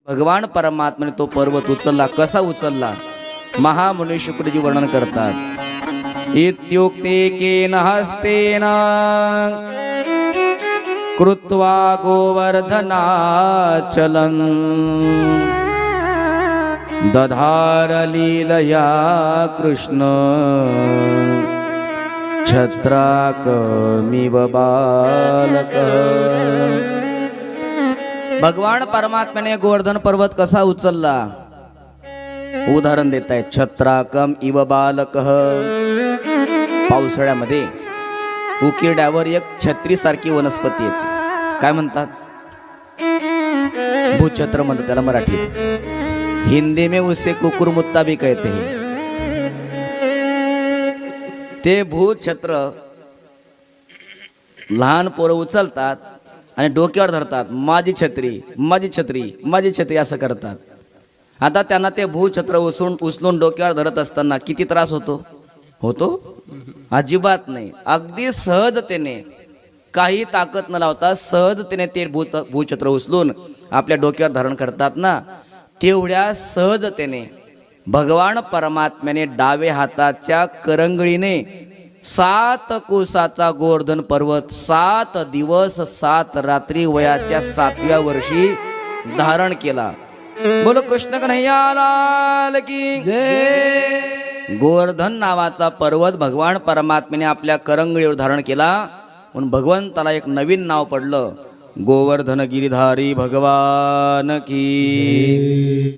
भगवान परमात्म्याने तो पर्वत उचलला. कसा उचलला? महामुनी शुक्रजी वर्णन करतात. इत्युक्ते केन हस्तेन कृत्वा गोवर्धनाचलं दधार लीलया कृष्ण छत्राकमिव बालक. भगवान परमात्म्याने गोवर्धन पर्वत कसा उचलला? उदाहरण देत आहे. छत्राकम इव बालक. पावसाळ्यामध्ये उकिरड्यावर एक छत्री सारखी वनस्पती येते. काय म्हणतात? भूछत्र म्हणतात त्याला मराठीत. हिंदी में उसे कुकुर मुत्ता भी कहते हैं. ते भूछत्र लहान पोरं उचलतात आणि डोक्यावर धरतात. माझी छत्री, माझी छत्री, माझी छत्री असं करतात. आता त्यांना ते भूछत्र उचलून डोक्यावर धरत असताना किती त्रास होतो? अजिबात नाही. अगदी सहजतेने, काही ताकद न लावता सहजतेने ते भूछत्र उचलून आपल्या डोक्यावर धारण करतात ना. तेवढ्या सहजतेने भगवान परमात्म्याने डावे हाताच्या करंगळीने 7 कोसाचा गोवर्धन पर्वत 7 दिवस 7 रात्री वयाच्या 7व्या वर्षी धारण केला. बोलो कृष्ण कन्हैया लाल की जय. गोवर्धन नावाचा पर्वत भगवान परमात्म्याने आपल्या करंगळीवर धारण केला. म्हणून भगवंताला एक नवीन नाव पडलं, गोवर्धन गिरिधारी भगवान की.